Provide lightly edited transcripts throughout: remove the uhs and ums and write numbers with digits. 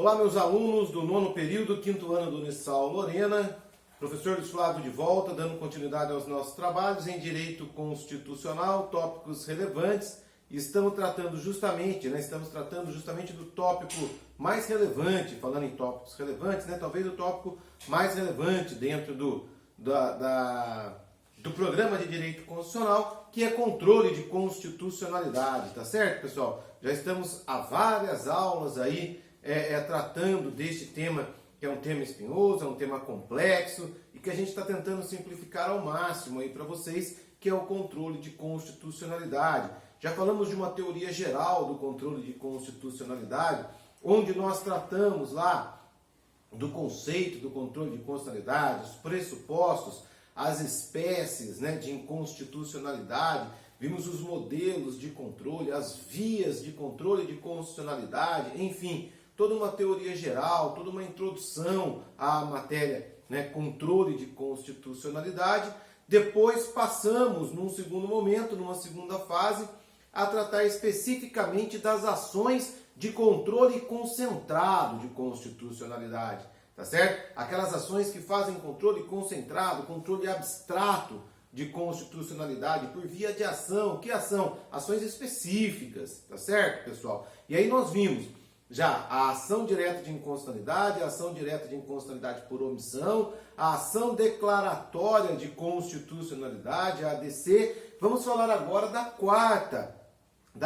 Olá, meus alunos do nono período, quinto ano do Unisal Lorena. Professor Luiz Flávio de volta, dando continuidade aos nossos trabalhos em Direito Constitucional, tópicos relevantes. E estamos tratando justamente do tópico mais relevante, falando em tópicos relevantes, talvez o tópico mais relevante dentro do programa de Direito Constitucional, que é controle de constitucionalidade, tá certo, pessoal? Já estamos há várias aulas aí tratando deste tema, que é um tema espinhoso, é um tema complexo e que a gente está tentando simplificar ao máximo aí para vocês, que é o controle de constitucionalidade. Já falamos de uma teoria geral do controle de constitucionalidade, onde nós tratamos lá do conceito do controle de constitucionalidade, os pressupostos, as espécies de inconstitucionalidade, vimos os modelos de controle, as vias de controle de constitucionalidade, enfim, toda uma teoria geral, toda uma introdução à matéria, controle de constitucionalidade. Depois passamos, num segundo momento, numa segunda fase, a tratar especificamente das ações de controle concentrado de constitucionalidade, tá certo? Aquelas ações que fazem controle concentrado, controle abstrato de constitucionalidade por via de ação. Que ação? Ações específicas, tá certo, pessoal? E aí nós vimos já a ação direta de inconstitucionalidade, a ação direta de inconstitucionalidade por omissão, a ação declaratória de constitucionalidade, a ADC. Vamos falar agora da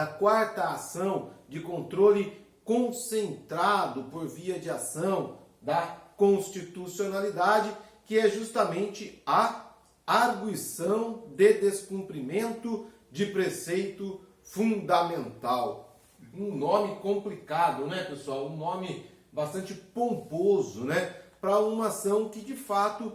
quarta ação de controle concentrado por via de ação da constitucionalidade, que é justamente a arguição de descumprimento de preceito fundamental. Um nome complicado, pessoal? Um nome bastante pomposo, para uma ação que, de fato,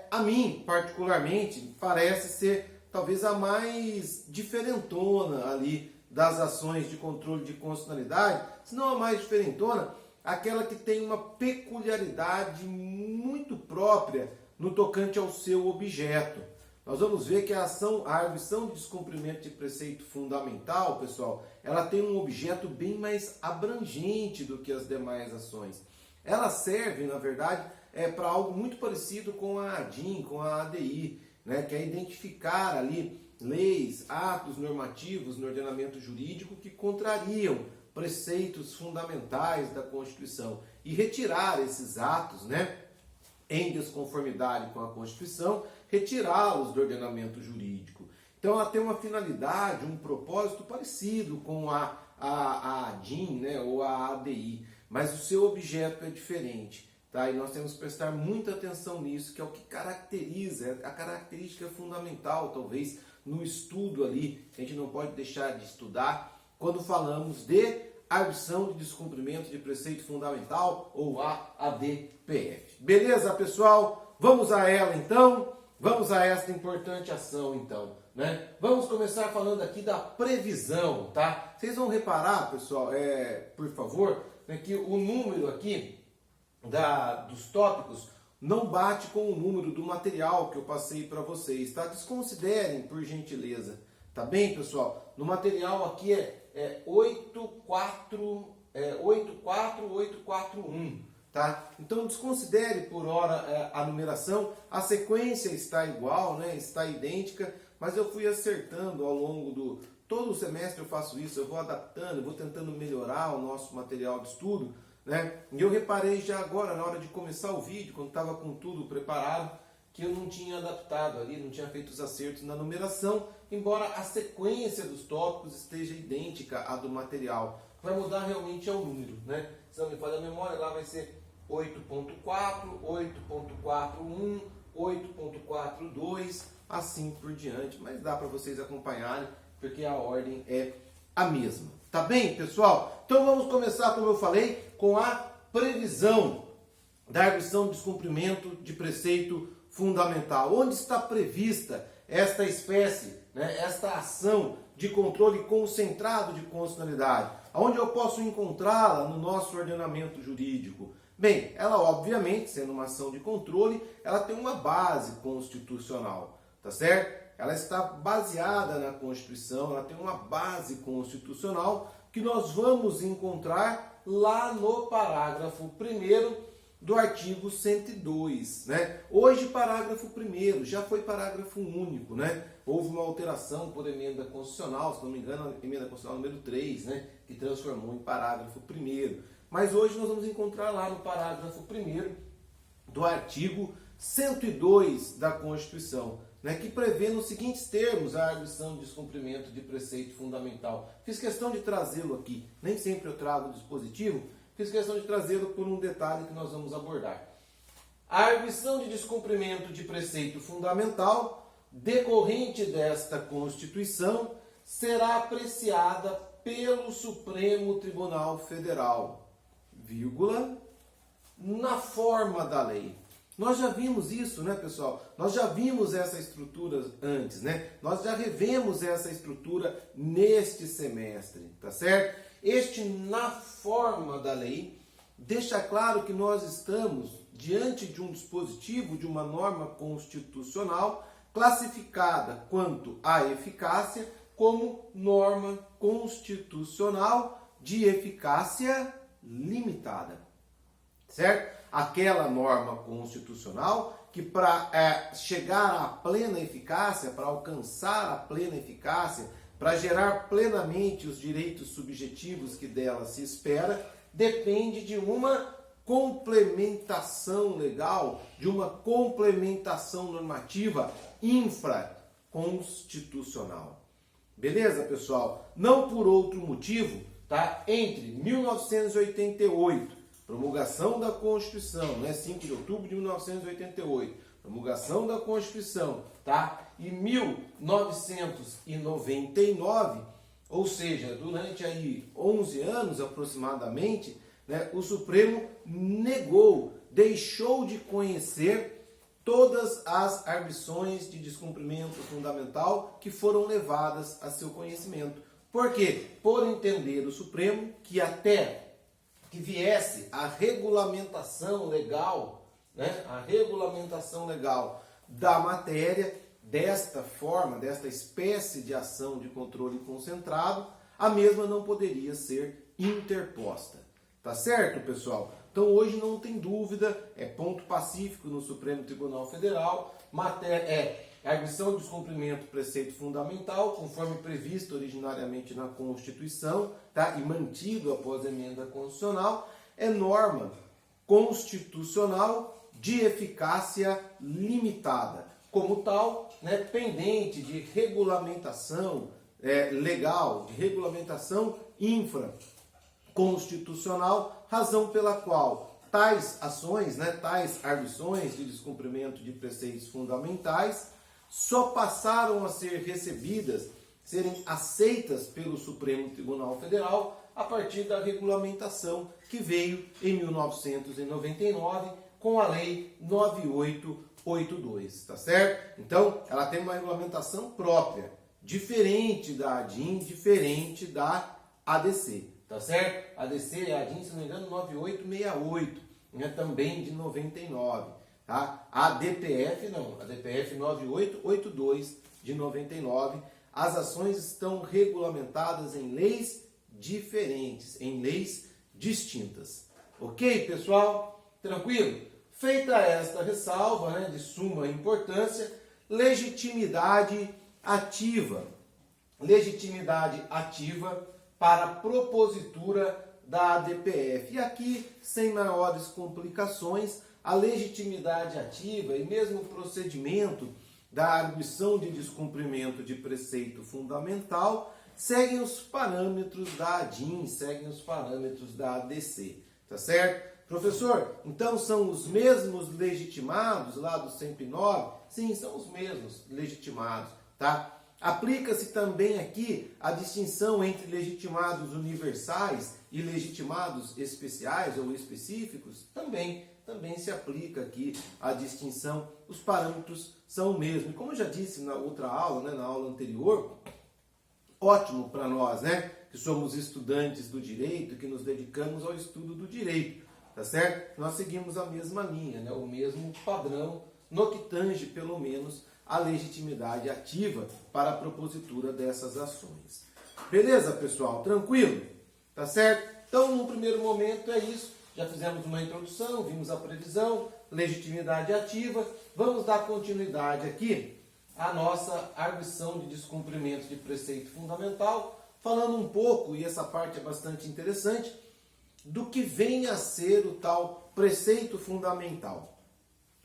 a mim, particularmente, parece ser talvez a mais diferentona ali das ações de controle de constitucionalidade, se não a mais diferentona, aquela que tem uma peculiaridade muito própria no tocante ao seu objeto. Nós vamos ver que a arguição de descumprimento de preceito fundamental, pessoal, ela tem um objeto bem mais abrangente do que as demais ações. Ela serve, na verdade, para algo muito parecido com a ADIM, com a ADI, que é identificar ali leis, atos normativos no ordenamento jurídico que contrariam preceitos fundamentais da Constituição e retirar esses atos, em desconformidade com a Constituição, retirá-los do ordenamento jurídico. Então ela tem uma finalidade, um propósito parecido com a ADIM, ou a ADI, mas o seu objeto é diferente. Tá? E nós temos que prestar muita atenção nisso, que é o que caracteriza, a característica fundamental, talvez, no estudo ali, que a gente não pode deixar de estudar, quando falamos de arguição de descumprimento de preceito fundamental, ou a ADPF. Beleza, pessoal? Vamos a ela, então? Vamos a esta importante ação, então. Vamos começar falando aqui da previsão, tá? Vocês vão reparar, pessoal, por favor, que o número aqui dos tópicos não bate com o número do material que eu passei para vocês, tá? Desconsiderem, por gentileza, tá bem, pessoal? No material aqui é 84841, tá? Então desconsidere por hora a numeração, a sequência está igual, está idêntica, mas eu fui acertando ao longo do todo o semestre. Eu faço isso, eu vou adaptando, eu vou tentando melhorar o nosso material de estudo, E eu reparei já agora, na hora de começar o vídeo, quando estava com tudo preparado, que eu não tinha adaptado ali, não tinha feito os acertos na numeração, embora a sequência dos tópicos esteja idêntica à do material. Vai mudar realmente é o número, Se não me falha a memória, lá vai ser 8.4, 8.41, 8.42, assim por diante, mas dá para vocês acompanharem, porque a ordem é a mesma. Tá bem, pessoal? Então vamos começar, como eu falei, com a previsão da arguição de descumprimento de preceito fundamental. Onde está prevista esta espécie, esta ação de controle concentrado de constitucionalidade? Onde eu posso encontrá-la no nosso ordenamento jurídico? Bem, ela obviamente, sendo uma ação de controle, ela tem uma base constitucional, tá certo? Ela está baseada na Constituição, ela tem uma base constitucional que nós vamos encontrar lá no parágrafo 1º do artigo 102, né? Hoje, parágrafo 1º, já foi parágrafo único, né? Houve uma alteração por emenda constitucional, se não me engano, a emenda constitucional número 3, né? Que transformou em parágrafo 1º. Mas hoje nós vamos encontrar lá no parágrafo 1º do artigo 102 da Constituição, né, que prevê nos seguintes termos a arguição de descumprimento de preceito fundamental. Fiz questão de trazê-lo aqui, nem sempre eu trago o dispositivo, fiz questão de trazê-lo por um detalhe que nós vamos abordar. A arguição de descumprimento de preceito fundamental decorrente desta Constituição será apreciada pelo Supremo Tribunal Federal, vírgula, na forma da lei. Nós já vimos isso, né, pessoal? Nós já vimos essa estrutura antes, né? Nós já revemos essa estrutura neste semestre, tá certo? Este na forma da lei deixa claro que nós estamos diante de um dispositivo, de uma norma constitucional classificada quanto à eficácia como norma constitucional de eficácia limitada, certo? Aquela norma constitucional que para chegar à plena eficácia, para alcançar a plena eficácia, para gerar plenamente os direitos subjetivos que dela se espera, depende de uma complementação legal, de uma complementação normativa infraconstitucional. Beleza, pessoal? Não por outro motivo, tá? Entre 1988, promulgação da Constituição, né? 5 de outubro de 1988, promulgação da Constituição, tá? E 1999, ou seja, durante aí 11 anos aproximadamente, né, o Supremo negou, deixou de conhecer todas as arguições de descumprimento fundamental que foram levadas a seu conhecimento. Por quê? Por entender o Supremo que até que viesse a regulamentação legal, né, a regulamentação legal da matéria, desta forma, desta espécie de ação de controle concentrado, a mesma não poderia ser interposta. Tá certo, pessoal? Então hoje não tem dúvida, é ponto pacífico no Supremo Tribunal Federal, arguição de descumprimento do preceito fundamental, conforme previsto originariamente na Constituição, tá? E mantido após a emenda constitucional, é norma constitucional de eficácia limitada. Como tal, né, pendente de regulamentação legal, de regulamentação infraconstitucional, razão pela qual tais ações, né, tais arguições de descumprimento de preceitos fundamentais só passaram a ser recebidas, serem aceitas pelo Supremo Tribunal Federal a partir da regulamentação que veio em 1999 com a Lei 9882, tá certo? Então, ela tem uma regulamentação própria, diferente da ADIM, diferente da ADC, tá certo? ADC e ADIM, se não me engano, 9868, né, também de 99. Tá? A DPF não, a DPF 9882 de 99, as ações estão regulamentadas em leis diferentes, em leis distintas. Ok, pessoal? Tranquilo? Feita esta ressalva, né, de suma importância, legitimidade ativa. Legitimidade ativa para a propositura da ADPF. E aqui, sem maiores complicações, a legitimidade ativa e mesmo o procedimento da arguição de descumprimento de preceito fundamental seguem os parâmetros da ADIM, seguem os parâmetros da ADC, tá certo? Professor, então são os mesmos legitimados lá do 109? Sim, são os mesmos legitimados, tá? Aplica-se também aqui a distinção entre legitimados universais e legitimados especiais ou específicos? Também se aplica aqui a distinção, os parâmetros são o mesmo. Como eu já disse na outra aula, né, na aula anterior, ótimo para nós, né, que somos estudantes do direito, que nos dedicamos ao estudo do direito, tá certo? Nós seguimos a mesma linha, né, o mesmo padrão, no que tange, pelo menos, a legitimidade ativa para a propositura dessas ações. Beleza, pessoal? Tranquilo? Tá certo? Então, no primeiro momento é isso. Já fizemos uma introdução, vimos a previsão, legitimidade ativa. Vamos dar continuidade aqui à nossa arguição de descumprimento de preceito fundamental, falando um pouco, e essa parte é bastante interessante, do que vem a ser o tal preceito fundamental.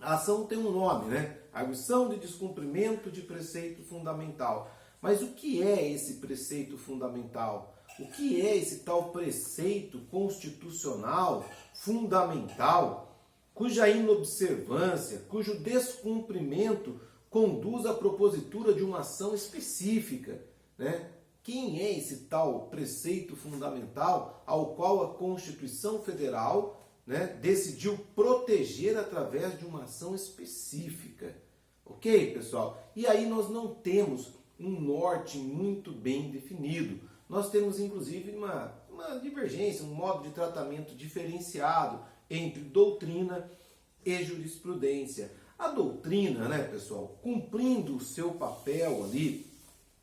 A ação tem um nome, né? Arguição de descumprimento de preceito fundamental. Mas o que é esse preceito fundamental? O que é esse tal preceito constitucional fundamental, cuja inobservância, cujo descumprimento conduz à propositura de uma ação específica, né? Quem é esse tal preceito fundamental ao qual a Constituição Federal, né, decidiu proteger através de uma ação específica? Ok, pessoal? E aí nós não temos um norte muito bem definido. Nós temos, inclusive, uma divergência, um modo de tratamento diferenciado entre doutrina e jurisprudência. A doutrina, né, pessoal, cumprindo o seu papel ali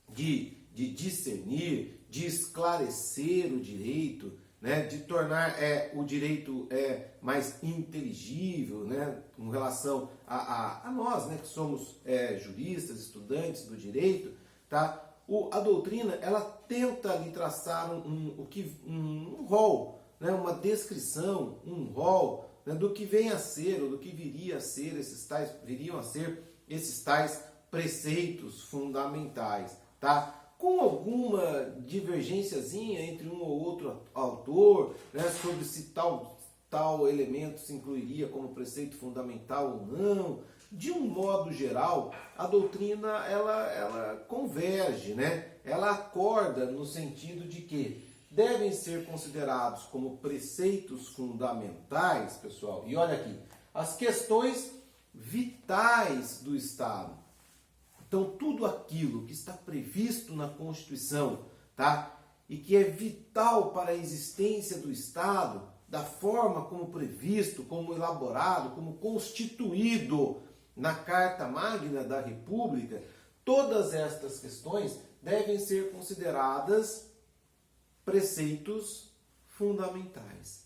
de discernir, de esclarecer o direito, né, de tornar o direito mais inteligível, né, com relação a nós, né, que somos juristas, estudantes do direito, tá? A doutrina, ela tenta ali traçar um rol, né, uma descrição, um rol, né, do que vem a ser, ou do que viriam a ser esses tais preceitos fundamentais, tá? Com alguma divergênciazinha entre um ou outro autor, né, sobre se tal elemento se incluiria como preceito fundamental ou não. De um modo geral, a doutrina ela converge, né? Ela acorda no sentido de que devem ser considerados como preceitos fundamentais, pessoal. E olha aqui, as questões vitais do Estado. Então, tudo aquilo que está previsto na Constituição, tá? E que é vital para a existência do Estado, da forma como previsto, como elaborado, como constituído na Carta Magna da República, todas estas questões devem ser consideradas preceitos fundamentais.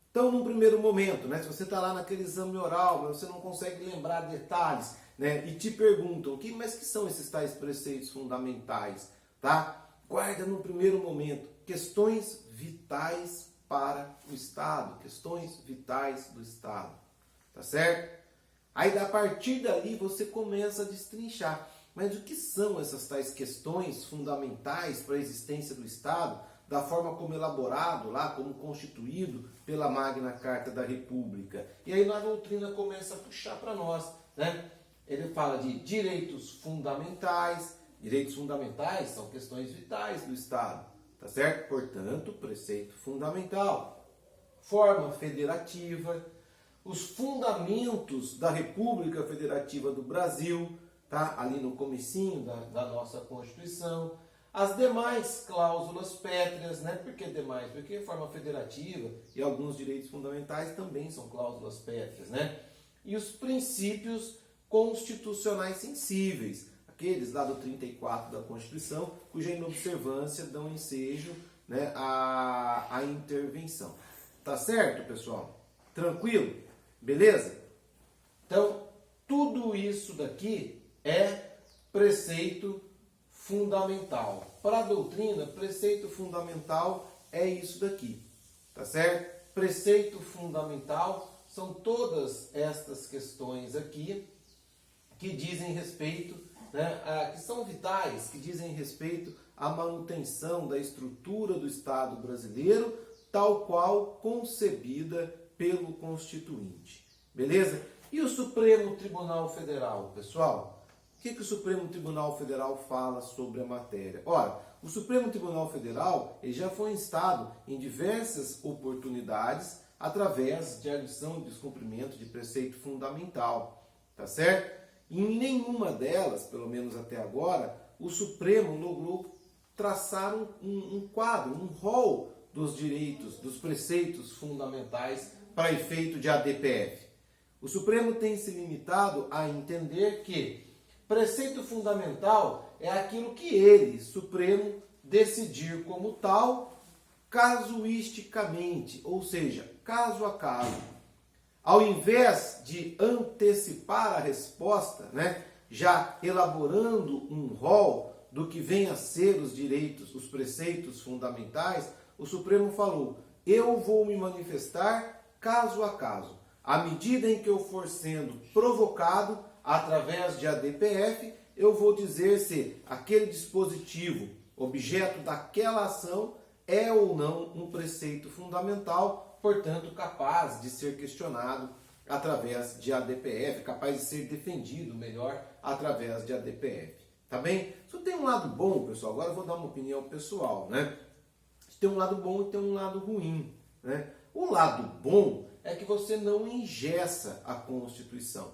Então, num primeiro momento, né, se você está lá naquele exame oral, mas você não consegue lembrar detalhes, né, e te perguntam, mas que são esses tais preceitos fundamentais? Tá? Guarda no primeiro momento questões vitais para o Estado, questões vitais do Estado. Tá certo? Aí, a partir dali, você começa a destrinchar. Mas o que são essas tais questões fundamentais para a existência do Estado, da forma como elaborado lá, como constituído pela Magna Carta da República? E aí a doutrina começa a puxar para nós, né? Ele fala de direitos fundamentais. Direitos fundamentais são questões vitais do Estado, tá certo? Portanto, preceito fundamental. Forma federativa, os fundamentos da República Federativa do Brasil, tá? Ali no comecinho da nossa Constituição. As demais cláusulas pétreas, né? Por que demais? Porque a forma federativa e alguns direitos fundamentais também são cláusulas pétreas, né? E os princípios constitucionais sensíveis, aqueles lá do 34 da Constituição, cuja inobservância dão ensejo, né, à intervenção. Tá certo, pessoal? Tranquilo? Beleza? Então, tudo isso daqui é preceito fundamental. Para a doutrina, preceito fundamental é isso daqui. Tá certo? Preceito fundamental são todas estas questões aqui que dizem respeito, né, que são vitais, que dizem respeito à manutenção da estrutura do Estado brasileiro, tal qual concebida pelo Constituinte. Beleza? E o Supremo Tribunal Federal, pessoal? O que o Supremo Tribunal Federal fala sobre a matéria? Ora, o Supremo Tribunal Federal ele já foi instado em diversas oportunidades através de arguição e descumprimento de preceito fundamental. Tá certo? E em nenhuma delas, pelo menos até agora, o Supremo logrou traçar um quadro, um rol dos direitos, dos preceitos fundamentais para efeito de ADPF. O Supremo tem se limitado a entender que preceito fundamental é aquilo que ele, Supremo, decidir como tal casuisticamente, ou seja, caso a caso. Ao invés de antecipar a resposta, né, já elaborando um rol do que vem a ser os direitos, os preceitos fundamentais, o Supremo falou: eu vou me manifestar caso a caso. À medida em que eu for sendo provocado através de ADPF, eu vou dizer se aquele dispositivo, objeto daquela ação, é ou não um preceito fundamental, portanto capaz de ser questionado através de ADPF, capaz de ser defendido melhor através de ADPF. Tá bem? Isso tem um lado bom, pessoal. Agora eu vou dar uma opinião pessoal, né? Tem um lado bom e tem um lado ruim, né? O lado bom é que você não engessa a Constituição.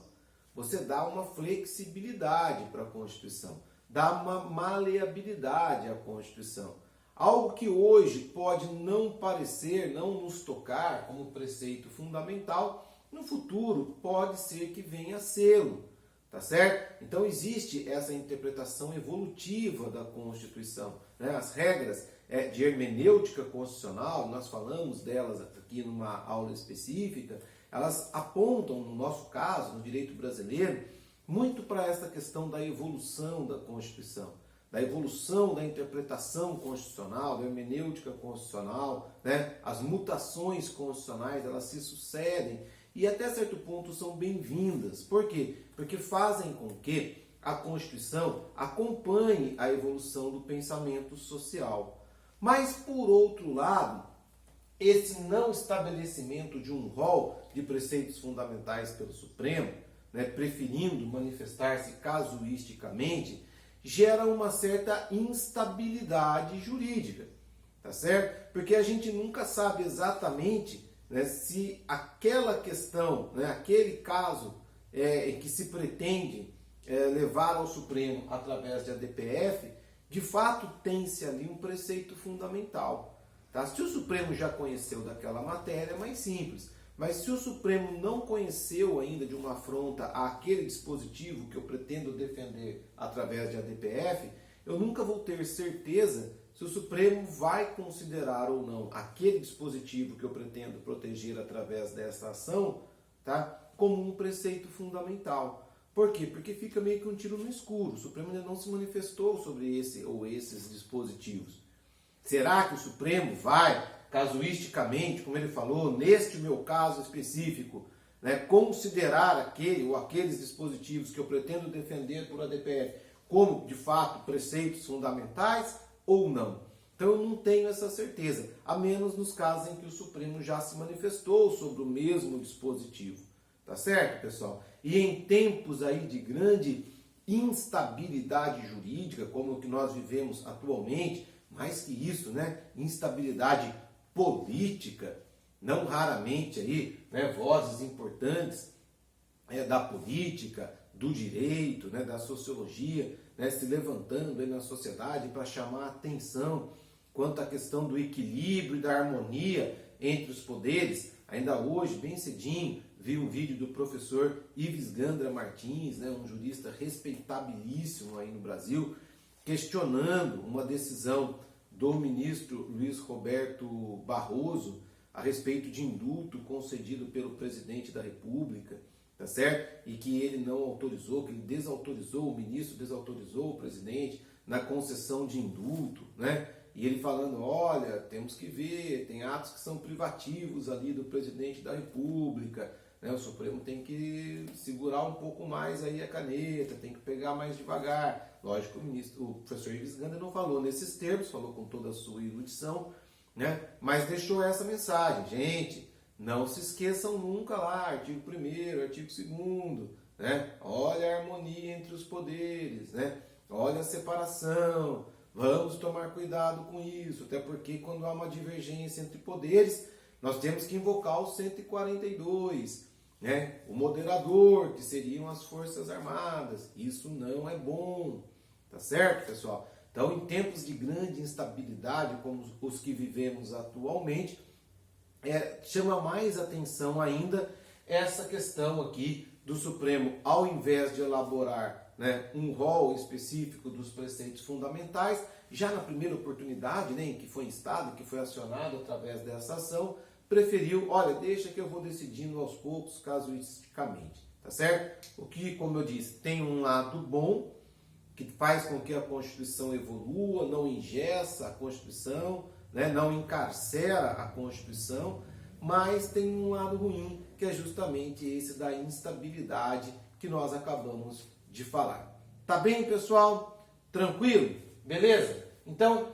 Você dá uma flexibilidade para a Constituição, dá uma maleabilidade à Constituição. Algo que hoje pode não parecer, não nos tocar como preceito fundamental, no futuro pode ser que venha a sê-lo, tá certo? Então existe essa interpretação evolutiva da Constituição, né? As regras de hermenêutica constitucional, nós falamos delas aqui numa aula específica, elas apontam, no nosso caso, no direito brasileiro, muito para essa questão da evolução da Constituição, da evolução da interpretação constitucional, da hermenêutica constitucional, né? As mutações constitucionais, elas se sucedem e até certo ponto são bem-vindas. Por quê? Porque fazem com que a Constituição acompanhe a evolução do pensamento social. Mas, por outro lado, esse não estabelecimento de um rol de preceitos fundamentais pelo Supremo, né, preferindo manifestar-se casuisticamente, gera uma certa instabilidade jurídica, tá certo? Porque a gente nunca sabe exatamente, né, se aquela questão, né, aquele caso que se pretende levar ao Supremo através de ADPF, de fato tem-se ali um preceito fundamental. Tá? Se o Supremo já conheceu daquela matéria, é mais simples. Mas se o Supremo não conheceu ainda de uma afronta àquele dispositivo que eu pretendo defender através de ADPF, eu nunca vou ter certeza se o Supremo vai considerar ou não aquele dispositivo que eu pretendo proteger através dessa ação, tá, como um preceito fundamental. Por quê? Porque fica meio que um tiro no escuro. O Supremo ainda não se manifestou sobre esse ou esses dispositivos. Será que o Supremo vai, casuisticamente, como ele falou, neste meu caso específico, né, considerar aquele ou aqueles dispositivos que eu pretendo defender por ADPF como, de fato, preceitos fundamentais ou não? Então eu não tenho essa certeza, a menos nos casos em que o Supremo já se manifestou sobre o mesmo dispositivo. Tá certo, pessoal? E em tempos aí de grande instabilidade jurídica, como o que nós vivemos atualmente, mais que isso, né? Instabilidade política, não raramente aí, né, vozes importantes da política, do direito, né, da sociologia, né, se levantando aí na sociedade para chamar a atenção quanto à questão do equilíbrio e da harmonia entre os poderes. Ainda hoje, bem cedinho, vi um vídeo do professor Ives Gandra Martins, né, um jurista respeitabilíssimo aí no Brasil, questionando uma decisão do ministro Luiz Roberto Barroso a respeito de indulto concedido pelo presidente da República, tá certo? E que ele não autorizou, que ele desautorizou, o ministro desautorizou o presidente na concessão de indulto, né? E ele falando, olha, temos que ver, tem atos que são privativos ali do presidente da República, né? O Supremo tem que segurar um pouco mais aí a caneta, tem que pegar mais devagar. Lógico, o professor Ives Gandra não falou nesses termos, falou com toda a sua erudição, né? Mas deixou essa mensagem, gente, não se esqueçam nunca lá, artigo 1º, artigo 2º, né? Olha a harmonia entre os poderes, né? Olha a separação, vamos tomar cuidado com isso, até porque quando há uma divergência entre poderes, nós temos que invocar o 142, né? O moderador, que seriam as Forças Armadas. Isso não é bom, tá certo, pessoal? Então, em tempos de grande instabilidade, como os que vivemos atualmente, chama mais atenção ainda essa questão aqui do Supremo, ao invés de elaborar né, um rol específico dos preceitos fundamentais, já na primeira oportunidade, né, em que foi instado, que foi acionado através dessa ação, preferiu, olha, deixa que eu vou decidindo aos poucos, casuisticamente, tá certo? O que, como eu disse, tem um lado bom, que faz com que a Constituição evolua, não engessa a Constituição, né, não encarcera a Constituição, mas tem um lado ruim, que é justamente esse da instabilidade que nós acabamos de falar. Tá bem, pessoal? Tranquilo? Beleza? Então,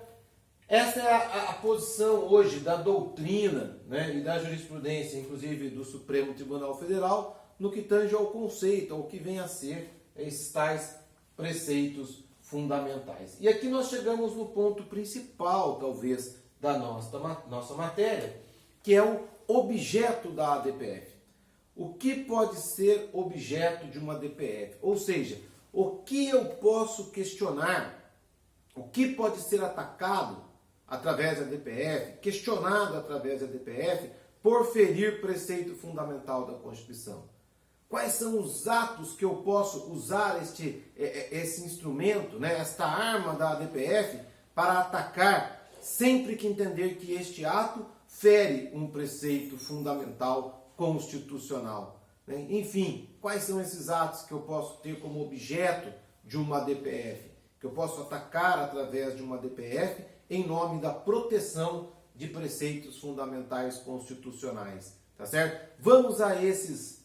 essa é a posição hoje da doutrina, né, e da jurisprudência, inclusive do Supremo Tribunal Federal, no que tange ao conceito, ao que vem a ser esses tais preceitos fundamentais. E aqui nós chegamos no ponto principal, talvez, da nossa matéria, que é o objeto da ADPF. O que pode ser objeto de uma DPF? Ou seja, o que eu posso questionar, o que pode ser atacado através da DPF, questionado através da DPF, por ferir preceito fundamental da Constituição. Quais são os atos que eu posso usar esse instrumento, né, esta arma da ADPF, para atacar sempre que entender que este ato fere um preceito fundamental constitucional, né? Enfim, quais são esses atos que eu posso ter como objeto de uma DPF, que eu posso atacar através de uma DPF em nome da proteção de preceitos fundamentais constitucionais, tá certo? Vamos a esses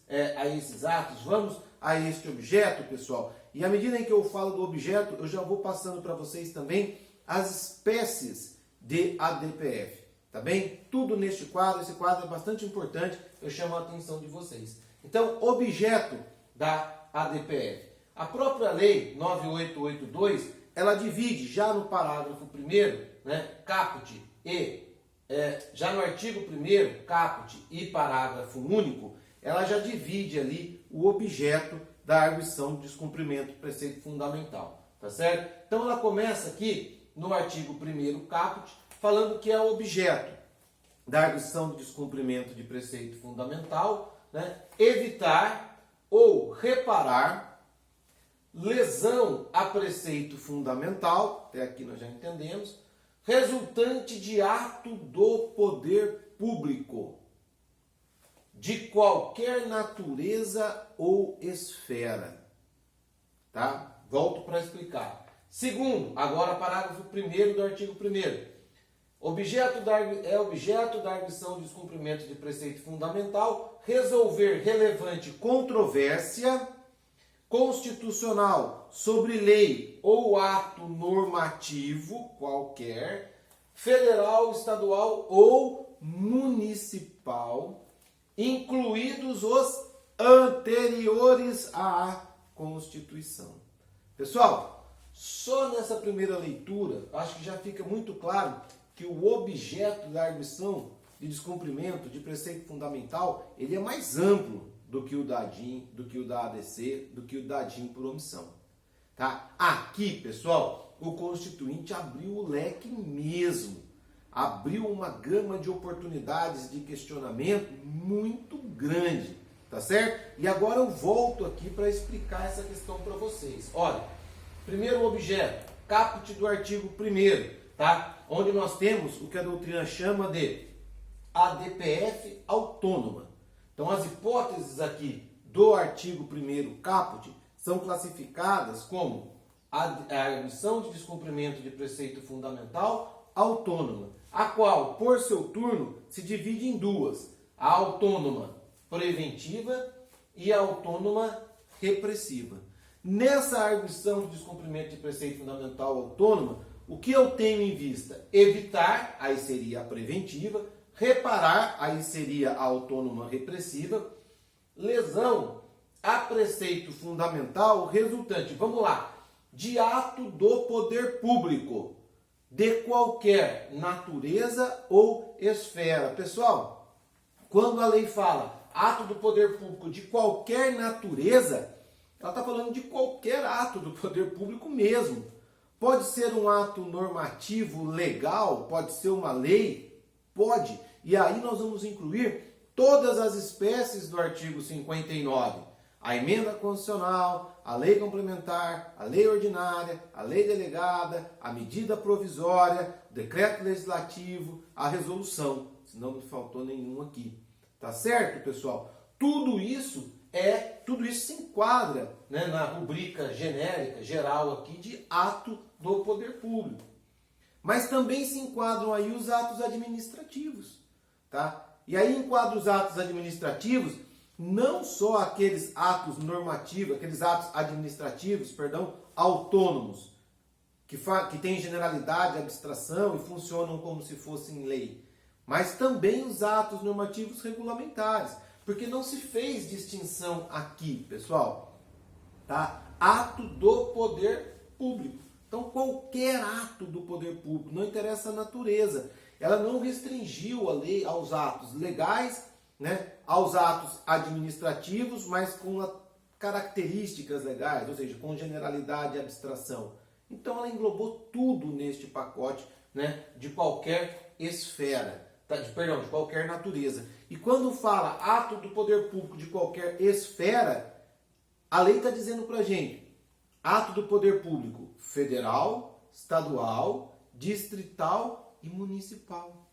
atos, vamos a este objeto, pessoal. E à medida em que eu falo do objeto, eu já vou passando para vocês também as espécies de ADPF, tá bem? Tudo neste quadro, esse quadro é bastante importante, eu chamo a atenção de vocês. Então, objeto da ADPF. A própria lei 9882, ela divide já no parágrafo 1º, né, caput e, já no artigo 1º, caput e parágrafo único, ela já divide ali o objeto da arguição de descumprimento do preceito fundamental, tá certo? Então ela começa aqui no artigo 1º caput, falando que é o objeto da arguição de descumprimento de preceito fundamental, né, evitar ou reparar lesão a preceito fundamental, até aqui nós já entendemos, resultante de ato do poder público, de qualquer natureza ou esfera. Tá? Volto para explicar. Segundo, agora parágrafo 1º do artigo 1º. Objeto da arguição de descumprimento de preceito fundamental resolver relevante controvérsia constitucional sobre lei ou ato normativo qualquer, federal, estadual ou municipal, incluídos os anteriores à Constituição. Pessoal, só nessa primeira leitura, acho que já fica muito claro que o objeto da arguição de descumprimento de preceito fundamental, ele é mais amplo do que o da ADIM, do que o da ADC, do que o da ADIM por omissão. Tá? Aqui, pessoal, o Constituinte abriu o leque mesmo. Abriu uma gama de oportunidades de questionamento muito grande, tá certo? E agora eu volto aqui para explicar essa questão para vocês. Olha, primeiro objeto, caput do artigo 1º, tá? Onde nós temos o que a doutrina chama de ADPF autônoma. Então, as hipóteses aqui do artigo 1º caput são classificadas como a arguição de descumprimento de preceito fundamental autônoma, a qual, por seu turno, se divide em duas: a autônoma preventiva e a autônoma repressiva. Nessa arguição de descumprimento de preceito fundamental autônoma, o que eu tenho em vista? Evitar, aí seria a preventiva; reparar, aí seria a autônoma repressiva; lesão a preceito fundamental resultante, vamos lá, de ato do poder público, de qualquer natureza ou esfera. Pessoal, quando a lei fala ato do poder público de qualquer natureza, ela está falando de qualquer ato do poder público mesmo. Pode ser um ato normativo legal, pode ser uma lei, pode. E aí nós vamos incluir todas as espécies do artigo 59. a emenda constitucional, a lei complementar, a lei ordinária, a lei delegada, a medida provisória, o decreto legislativo, a resolução. Senão não faltou nenhum aqui. Tá certo, pessoal? Tudo isso se enquadra, né, na rubrica genérica, geral aqui, de ato do poder público. Mas também se enquadram aí os atos administrativos, tá? E aí enquadra os atos administrativos, não só aqueles atos normativos, aqueles atos administrativos, autônomos, que têm generalidade, abstração e funcionam como se fossem lei, mas também os atos normativos regulamentares, porque não se fez distinção aqui, pessoal, tá? Ato do poder público. Então, qualquer ato do poder público, não interessa a natureza, ela não restringiu a lei aos atos legais, né, aos atos administrativos, mas com características legais, ou seja, com generalidade e abstração. Então, ela englobou tudo neste pacote, né, de qualquer esfera, de qualquer natureza. E quando fala ato do poder público de qualquer esfera, a lei está dizendo para a gente, ato do poder público federal, estadual, distrital e municipal.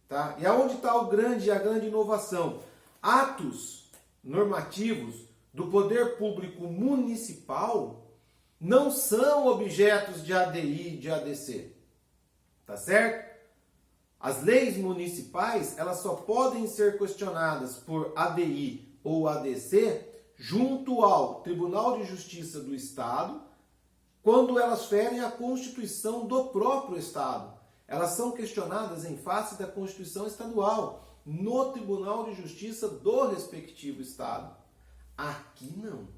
Tá? E aonde está a grande inovação? Atos normativos do poder público municipal não são objetos de ADI e de ADC. Tá certo? As leis municipais, elas só podem ser questionadas por ADI ou ADC junto ao Tribunal de Justiça do Estado, quando elas ferem a Constituição do próprio Estado. Elas são questionadas em face da Constituição Estadual, no Tribunal de Justiça do respectivo Estado. Aqui não.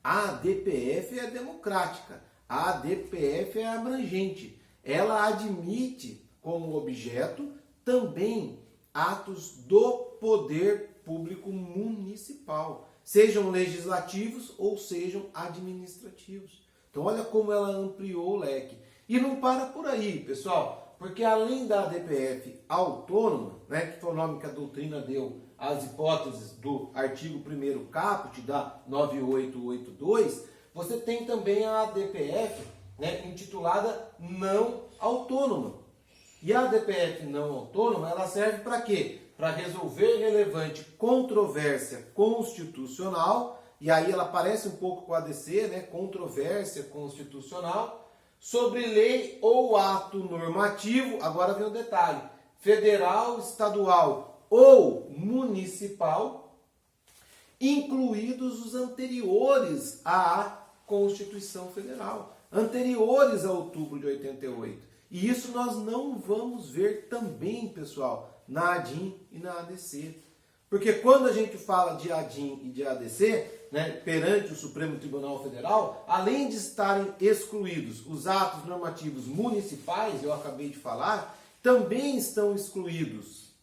A ADPF é democrática, a ADPF é abrangente. Ela admite como objeto também atos do poder público municipal, sejam legislativos ou sejam administrativos. Então olha como ela ampliou o leque. E não para por aí, pessoal, porque além da ADPF autônoma, né, que foi o nome que a doutrina deu às hipóteses do artigo 1º caput da 9882, você tem também a ADPF, né, intitulada não autônoma. E a ADPF não autônoma, ela serve para quê? Para resolver relevante controvérsia constitucional, e aí ela parece um pouco com a ADC, né? Controvérsia constitucional, sobre lei ou ato normativo, agora vem o detalhe, federal, estadual ou municipal, incluídos os anteriores à Constituição Federal, anteriores a outubro de 88. E isso nós não vamos ver também, pessoal, na ADIM e na ADC. Porque quando a gente fala de ADIM e de ADC, né, perante o Supremo Tribunal Federal, além de estarem excluídos os atos normativos municipais, eu acabei de falar, também estão excluídos,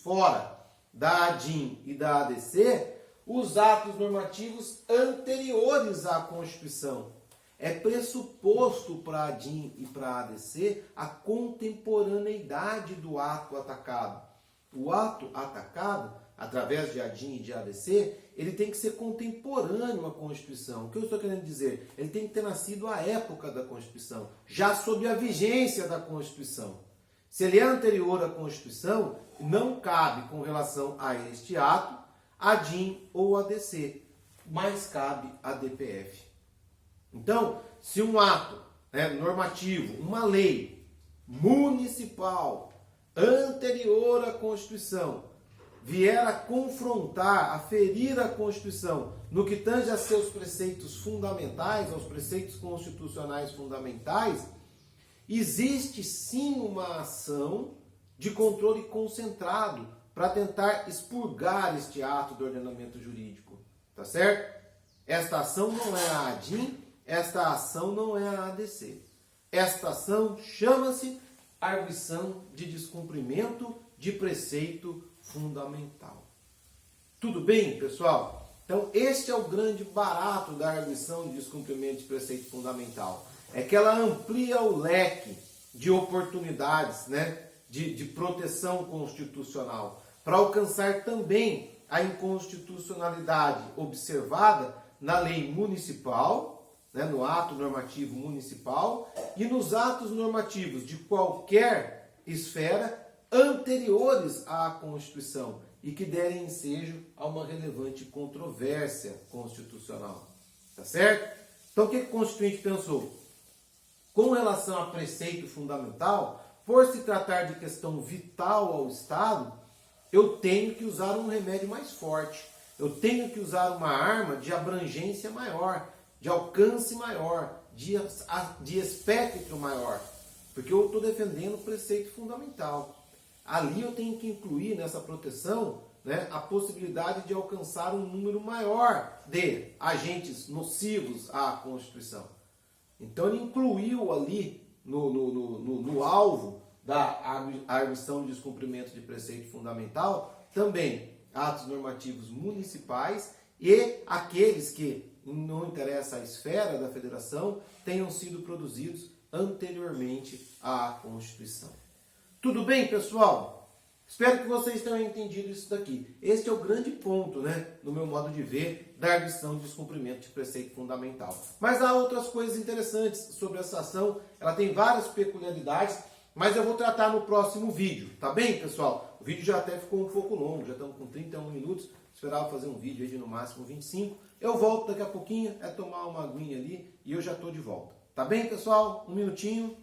fora da ADIM e da ADC, os atos normativos anteriores à Constituição. É pressuposto para a ADIM e para a ADC a contemporaneidade do ato atacado. O ato atacado, através de ADIM e de ADC, ele tem que ser contemporâneo à Constituição. O que eu estou querendo dizer? Ele tem que ter nascido à época da Constituição, já sob a vigência da Constituição. Se ele é anterior à Constituição, não cabe com relação a este ato, ADIM ou ADC, mas cabe a DPF. Então, se um ato, né, normativo, uma lei municipal anterior à Constituição vier a confrontar, a ferir a Constituição no que tange a seus preceitos fundamentais, aos preceitos constitucionais fundamentais, existe sim uma ação de controle concentrado para tentar expurgar este ato do ordenamento jurídico. Tá certo? Esta ação não é a ADIM, esta ação não é a ADC. Esta ação chama-se arguição de descumprimento de preceito fundamental. Tudo bem, pessoal? Então, este é o grande barato da arguição de descumprimento de preceito fundamental. É que ela amplia o leque de oportunidades, né, de proteção constitucional, para alcançar também a inconstitucionalidade observada na lei municipal, né, no ato normativo municipal e nos atos normativos de qualquer esfera anteriores à Constituição e que derem ensejo a uma relevante controvérsia constitucional. Tá certo? Então o que o Constituinte pensou? Com relação a preceito fundamental, por se tratar de questão vital ao Estado, eu tenho que usar um remédio mais forte. Eu tenho que usar uma arma de abrangência maior, de alcance maior, de espectro maior. Porque eu estou defendendo o preceito fundamental. Ali eu tenho que incluir nessa proteção, né, a possibilidade de alcançar um número maior de agentes nocivos à Constituição. Então ele incluiu ali no alvo da arguição de descumprimento de preceito fundamental também atos normativos municipais e aqueles que, não interessa a esfera da federação, tenham sido produzidos anteriormente à Constituição. Tudo bem, pessoal? Espero que vocês tenham entendido isso daqui. Este é o grande ponto, né, no meu modo de ver, da arguição de descumprimento de preceito fundamental. Mas há outras coisas interessantes sobre essa ação. Ela tem várias peculiaridades, mas eu vou tratar no próximo vídeo. Tá bem, pessoal? O vídeo já até ficou um pouco longo, já estamos com 31 minutos. Esperava fazer um vídeo aí de no máximo 25. Eu volto daqui a pouquinho, é tomar uma aguinha ali e eu já estou de volta. Tá bem, pessoal? Um minutinho.